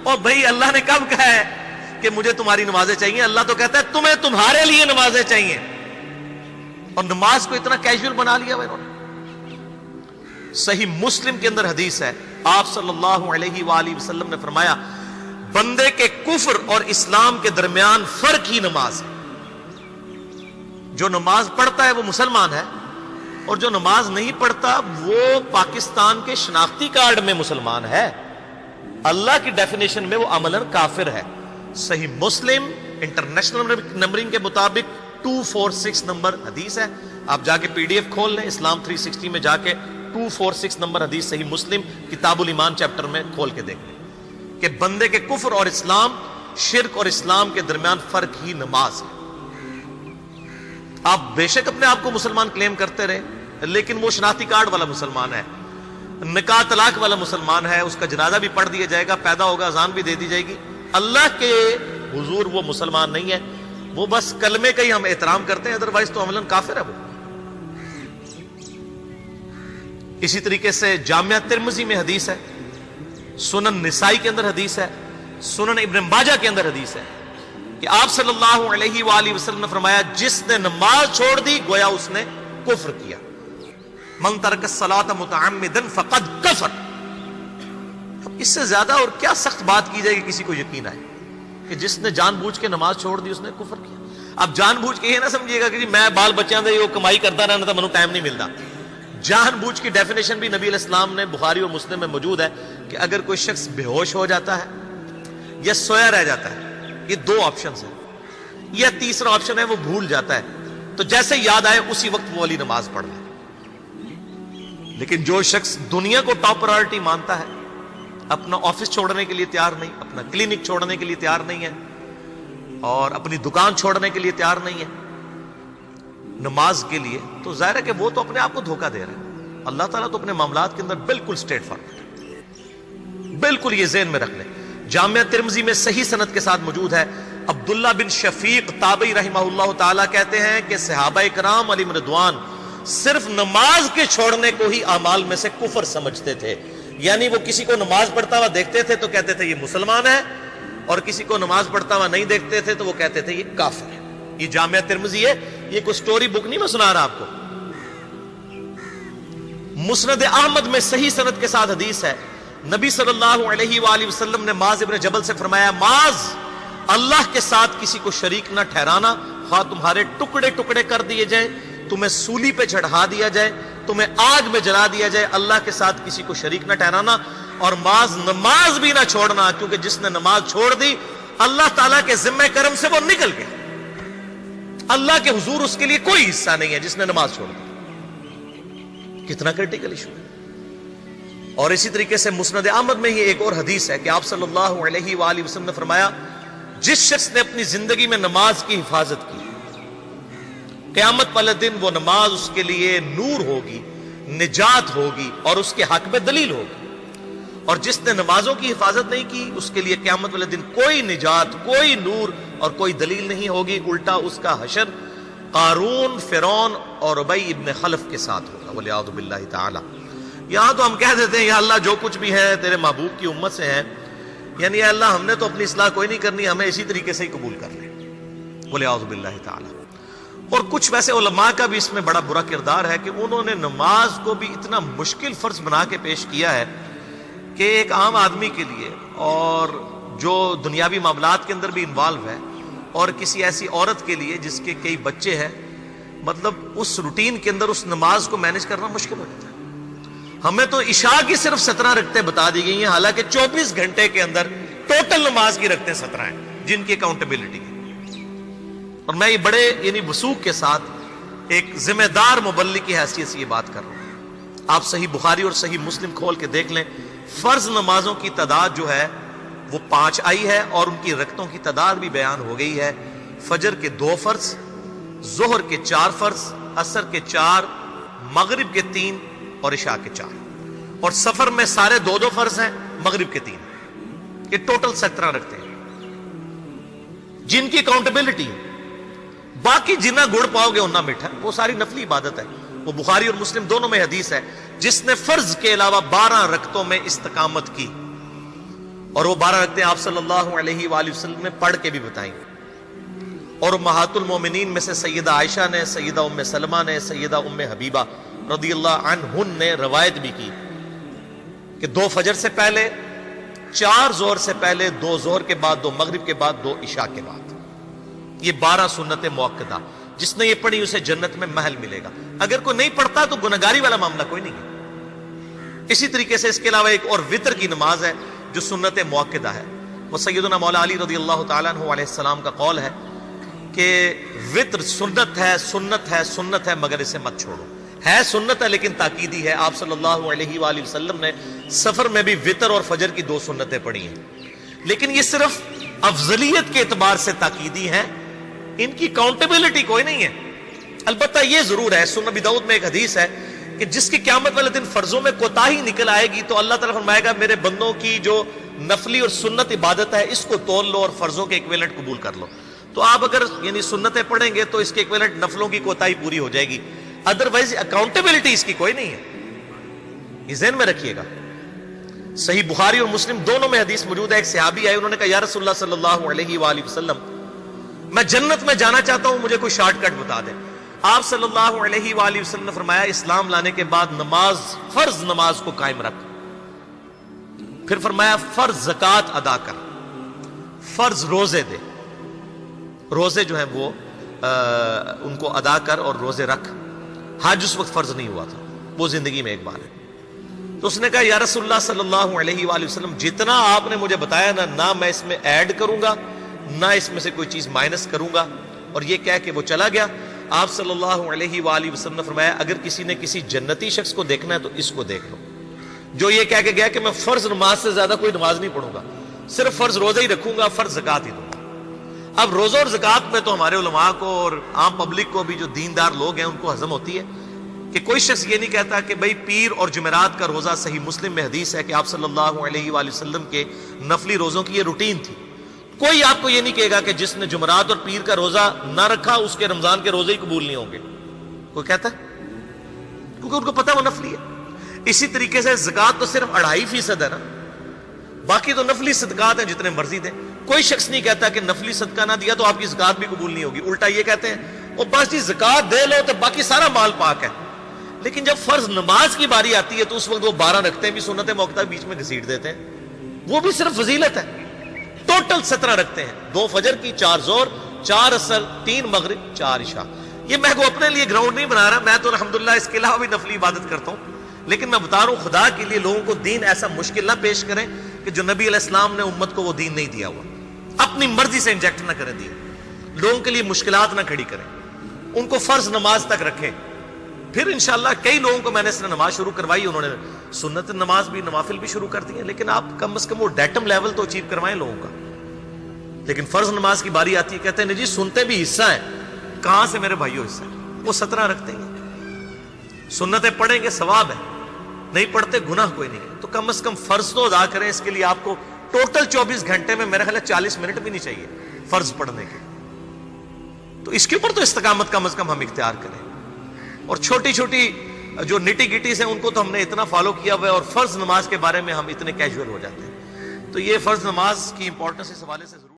اور بھائی اللہ نے کب کہا ہے کہ مجھے تمہاری نمازیں چاہیے؟ اللہ تو کہتا ہے تمہیں تمہارے لیے نمازیں چاہیے، اور نماز کو اتنا کیجول بنا لیا انہوں نے۔ صحیح مسلم کے اندر حدیث ہے، آپ صلی اللہ علیہ وآلہ وسلم نے فرمایا بندے کے کفر اور اسلام کے درمیان فرق ہی نماز ہے۔ جو نماز پڑھتا ہے وہ مسلمان ہے، اور جو نماز نہیں پڑھتا وہ پاکستان کے شناختی کارڈ میں مسلمان ہے، اللہ کی ڈیفینیشن میں وہ عملاً کافر ہے۔ صحیح مسلم انٹرنیشنل نمبرنگ کے مطابق 246 نمبر حدیث ہے، آپ جا کے پی ڈی ایف کھول لیں اسلام 360 میں جا کے 246 نمبر حدیث صحیح مسلم کتاب الایمان چیپٹر میں کھول کے دیکھ لیں کہ بندے کے کفر اور اسلام، شرک اور اسلام کے درمیان فرق ہی نماز ہے۔ آپ بے شک اپنے آپ کو مسلمان کلیم کرتے رہے، لیکن وہ شناختی کارڈ والا مسلمان ہے، نکاح طلاق والا مسلمان ہے، اس کا جنازہ بھی پڑھ دیا جائے گا، پیدا ہوگا اذان بھی دے دی جائے گی، اللہ کے حضور وہ مسلمان نہیں ہے، وہ بس کلمے کا ہی ہم احترام کرتے ہیں، ادروائز تو عملاً کافر ہے وہ۔ اسی طریقے سے جامعہ ترمذی میں حدیث ہے، سنن نسائی کے اندر حدیث ہے، سنن ابن ماجہ کے اندر حدیث ہے کہ آپ صلی اللہ علیہ وآلہ وسلم نے فرمایا جس نے نماز چھوڑ دی گویا اس نے کفر کیا۔ من ترک الصلاۃ متعمدا فقد کفر۔ اس سے زیادہ اور کیا سخت بات کی جائے کہ کسی کو یقین آئے کہ جس نے جان بوجھ کے نماز چھوڑ دی اس نے کفر کیا۔ اب جان بوجھ کے یہ نہ سمجھیے گا کہ جی میں بال بچیاں دے وہ کمائی کرتا رہنا تھا، منو ٹائم نہیں ملتا۔ جان بوجھ کی ڈیفینیشن بھی نبی علیہ السلام نے بخاری اور مسلم میں موجود ہے کہ اگر کوئی شخص بے ہوش ہو جاتا ہے یا سویا رہ جاتا ہے، یہ دو آپشنز ہیں، یا تیسرا آپشن ہے وہ بھول جاتا ہے، تو جیسے یاد آئے اسی وقت وہ والی نماز پڑھ لے۔ لیکن جو شخص دنیا کو ٹاپ پرائورٹی مانتا ہے، اپنا آفس چھوڑنے کے لیے تیار نہیں، اپنا کلینک چھوڑنے کے لیے تیار نہیں ہے، اور اپنی دکان چھوڑنے کے لیے تیار نہیں ہے نماز کے لیے، تو ظاہر ہے کہ وہ تو اپنے آپ کو دھوکہ دے رہا ہے۔ اللہ تعالیٰ تو اپنے معاملات کے اندر بالکل اسٹریٹ فارورڈ ہے، بالکل یہ ذہن میں رکھ لیں۔ جامعہ ترمذی میں صحیح سند کے ساتھ موجود ہے، عبداللہ بن شفیق تابعی رحمہ اللہ تعالیٰ کہتے ہیں کہ صحابہ کرام علیہم رضوان صرف نماز کے چھوڑنے کو ہی اعمال میں سے کفر سمجھتے تھے، یعنی وہ کسی کو نماز پڑھتا ہوا دیکھتے تھے تو کہتے تھے یہ مسلمان ہے، اور کسی کو نماز پڑھتا ہوا نہیں دیکھتے تھے تو وہ کہتے تھے یہ کافر ہے۔ یہ جامعہ ترمذی ہے، یہ کوئی سٹوری بک نہیں میں سنا رہا آپ کو۔ مسند احمد میں صحیح سند کے ساتھ حدیث ہے، نبی صلی اللہ علیہ وآلہ وسلم نے معاذ ابن جبل سے فرمایا معاذ اللہ کے ساتھ کسی کو شریک نہ ٹھہرانا، خواہ تمہارے ٹکڑے ٹکڑے کر دیے جائیں، تمہیں سولی پہ چڑھا دیا جائے، تمہیں آگ میں جلا دیا جائے، اللہ کے ساتھ کسی کو شریک نہ ٹھہرانا، اور معاذ نماز بھی نہ چھوڑنا، کیونکہ جس نے نماز چھوڑ دی اللہ تعالیٰ کے ذمہ کرم سے وہ نکل گیا، اللہ کے حضور اس کے لیے کوئی حصہ نہیں ہے جس نے نماز چھوڑ دی۔ کتنا کرٹیکل ایشو ہے۔ اور اسی طریقے سے مسند احمد میں یہ ایک اور حدیث ہے کہ آپ صلی اللہ علیہ وآلہ وسلم نے فرمایا جس شخص نے اپنی زندگی میں نماز کی حفاظت کی، قیامت والے دن وہ نماز اس کے لیے نور ہوگی، نجات ہوگی، اور اس کے حق میں دلیل ہوگی، اور جس نے نمازوں کی حفاظت نہیں کی اس کے لیے قیامت والے دن کوئی نجات، کوئی نور اور کوئی دلیل نہیں ہوگی، الٹا اس کا حشر قارون، فرعون اور ابی ابن خلف کے ساتھ ہوگا، والعیاذ باللہ تعالی۔ یہاں تو ہم کہہ دیتے ہیں یا اللہ جو کچھ بھی ہے تیرے محبوب کی امت سے ہیں، یعنی اے اللہ ہم نے تو اپنی اصلاح کوئی نہیں کرنی، ہمیں اسی طریقے سے ہی قبول کر لیں، والعیاذ باللہ تعالی۔ اور کچھ ویسے علماء کا بھی اس میں بڑا برا کردار ہے کہ انہوں نے نماز کو بھی اتنا مشکل فرض بنا کے پیش کیا ہے کہ ایک عام آدمی کے لیے، اور جو دنیاوی معاملات کے اندر بھی انوالو ہے، اور کسی ایسی عورت کے لیے جس کے کئی بچے ہیں، مطلب اس روٹین کے اندر اس نماز کو مینج کرنا مشکل ہو جاتا ہے۔ ہمیں تو عشاء کی صرف 17 رکعتیں بتا دی گئی ہیں، حالانکہ 24 گھنٹے کے اندر ٹوٹل نماز کی رکعتیں 17 ہیں جن کی اکاؤنٹیبلٹی ہے۔ اور میں یہ بڑے یعنی وثوق کے ساتھ ایک ذمہ دار مبلغ کی حیثیت سے یہ بات کر رہا ہوں۔ آپ صحیح بخاری اور صحیح مسلم کھول کے دیکھ لیں، فرض نمازوں کی تعداد جو ہے وہ 5 آئی ہے، اور ان کی رکعتوں کی تعداد بھی بیان ہو گئی ہے۔ فجر کے 2 فرض، ظہر کے 4 فرض، عصر کے 4، مغرب کے 3 اور عشاء کے 4، اور سفر میں سارے 2 فرض ہیں، مغرب کے 3، یہ ٹوٹل 17 رکھتے ہیں جن کی اکاؤنٹیبلٹی۔ باقی جنہ گڑ پاؤ گے انہ میٹھا، وہ ساری نفلی عبادت ہے، وہ بخاری اور مسلم دونوں میں حدیث ہے، جس نے فرض کے علاوہ 12 رکعتوں میں استقامت کی اور وہ 12 رکعتیں آپ صلی اللہ علیہ وآلہ وسلم نے پڑھ کے بھی بتائیں. اور امہات المومنین میں سے سیدہ عائشہ نے، سیدہ ام سلمہ نے، سیدہ ام حبیبہ رضی اللہ عنہن نے روایت بھی کی کہ 2 فجر سے پہلے، 4 ظہر سے پہلے، 2 ظہر کے بعد، 2 مغرب کے بعد، 2 عشاء کے بعد. یہ 12 سنت موقدہ جس نے یہ پڑھی اسے جنت میں محل ملے گا. اگر کوئی نہیں پڑھتا تو گنہگاری والا معاملہ کوئی نہیں ہے. اسی طریقے سے اس کے علاوہ ایک اور وطر کی نماز ہے جو سنت موقدہ ہے. وہ سیدنا مولا علی رضی اللہ تعالیٰ عنہ علیہ السلام کا قول ہے کہ وطر سنت ہے، سنت ہے، سنت ہے، مگر اسے مت چھوڑو. ہے سنت ہے لیکن تاکیدی ہے. آپ صلی اللہ علیہ وآلہ وسلم نے سفر میں بھی وطر اور فجر کی 2 سنتیں پڑھی ہیں، لیکن یہ صرف افضلیت کے اعتبار سے تاکیدی ہیں، ان کی کاؤنٹیبلٹی کوئی نہیں ہے. البتہ یہ ضرور ہے، سنن ابی داؤد میں ایک حدیث ہے کہ جس کی قیامت والے دن فرضوں میں کوتاہی نکل آئے گی تو اللہ تعالیٰ فرمائے گا میرے بندوں کی جو نفلی اور سنت عبادت ہے اس کو تول لو اور فرضوں کے ایکویلنٹ قبول کر لو. تو آپ اگر یعنی سنتیں پڑھیں گے تو اس کے ایکویلنٹ نفلوں کی کوتاہی پوری ہو جائے گی، ادروائز اکاؤنٹیبلٹی اس کی کوئی نہیں ہے. یہ ذہن میں رکھیے گا. صحیح بخاری اور مسلم دونوں میں حدیث موجود ہے. ایک صحابی آئے، انہوں نے کہا یا رسول اللہ صلی اللہ علیہ وآلہ وسلم میں جنت میں جانا چاہتا ہوں، مجھے کوئی شارٹ کٹ بتا دیں. آپ صلی اللہ علیہ وآلہ وسلم نے فرمایا اسلام لانے کے بعد نماز، فرض نماز کو قائم رکھ. پھر فرمایا فرض زکوٰۃ ادا کر، فرض روزے دے، روزے جو ہیں وہ ان کو ادا کر اور روزے رکھ. حج اس وقت فرض نہیں ہوا تھا، وہ زندگی میں ایک بار ہے. تو اس نے کہا یا رسول اللہ صلی اللہ علیہ وآلہ وسلم جتنا آپ نے مجھے بتایا نہ میں اس میں ایڈ کروں گا نہ اس میں سے کوئی چیز مائنس کروں گا. اور یہ کہہ کے وہ چلا گیا. آپ صلی اللہ علیہ وآلہ وسلم نے فرمایا اگر کسی نے کسی جنتی شخص کو دیکھنا ہے تو اس کو دیکھ لو جو یہ کہہ کے گیا کہ میں فرض نماز سے زیادہ کوئی نماز نہیں پڑھوں گا، صرف فرض روزہ ہی رکھوں گا، فرض زکوٰۃ ہی دوں گا. اب روزہ اور زکوٰۃ میں تو ہمارے علماء کو اور عام پبلک کو بھی جو دیندار لوگ ہیں ان کو ہضم ہوتی ہے کہ کوئی شخص یہ نہیں کہتا کہ بھئی پیر اور جمعرات کا روزہ. صحیح مسلم میں حدیث ہے کہ آپ صلی اللہ علیہ وآلہ وسلم کے نفلی روزوں کی یہ روٹین تھی. کوئی آپ کو یہ نہیں کہے گا کہ جس نے جمعرات اور پیر کا روزہ نہ رکھا اس کے رمضان کے روزے ہی قبول نہیں ہوں گے. کوئی کہتا ہے؟ کیونکہ ان کو پتہ وہ نفلی ہے. اسی طریقے سے زکوٰۃ تو صرف 2.5% ہے نا، باقی تو نفلی صدقات ہیں جتنے مرضی دیں. کوئی شخص نہیں کہتا کہ نفلی صدقہ نہ دیا تو آپ کی زکوٰۃ بھی قبول نہیں ہوگی. الٹا یہ کہتے ہیں وہ بس جی زکوٰۃ دے لو تو باقی سارا مال پاک ہے. لیکن جب فرض نماز کی باری آتی ہے تو اس وقت وہ 12 رکھتے ہیں بھی سنت موقدہ بیچ میں گھسیٹ دیتے ہیں. وہ بھی صرف فضیلت ہے. ٹوٹل 17 رکھتے ہیں، 2 فجر کی، 4 ظہر، 4 عصر، 3 مغرب، 4 عشاء. یہ میں کو اپنے لیے گراؤنڈ نہیں بنا رہا، میں تو الحمدللہ اس کے علاوہ بھی نفلی عبادت کرتا ہوں. لیکن میں بتا رہا ہوں خدا کے لیے لوگوں کو دین ایسا مشکل نہ پیش کریں کہ جو نبی علیہ السلام نے امت کو وہ دین نہیں دیا ہوا. اپنی مرضی سے انجیکٹ نہ کریں دین، لوگوں کے لیے مشکلات نہ کھڑی کریں، ان کو فرض نماز تک رکھیں. پھر انشاءاللہ کئی لوگوں کو میں نے اس نے نماز شروع کروائی، انہوں نے سنت نماز بھی، نوافل بھی شروع کر دی ہیں. لیکن آپ کم از کم وہ ڈیٹم لیول تو اچیو کروائیں لوگوں کا. لیکن فرض نماز کی باری آتی ہے کہتے ہیں نہیں جی سنتے بھی حصہ ہیں. کہاں سے میرے بھائیوں حصہ ہے؟ وہ 17 رکھتے ہیں، سنتیں پڑھیں گے ثواب ہے، نہیں پڑھتے گناہ کوئی نہیں ہے. تو کم از کم فرض تو ادا کریں. اس کے لیے آپ کو ٹوٹل 24 گھنٹے میں میرا خیال ہے 40 منٹ بھی نہیں چاہیے فرض پڑھنے کے. تو اس کے اوپر تو استقامت کم از کم ہم اختیار کریں. اور چھوٹی چھوٹی جو نٹی گٹیز ہیں ان کو تو ہم نے اتنا فالو کیا ہوا ہے، اور فرض نماز کے بارے میں ہم اتنے کیجول ہو جاتے ہیں. تو یہ فرض نماز کی امپورٹنس اس حوالے سے ضرور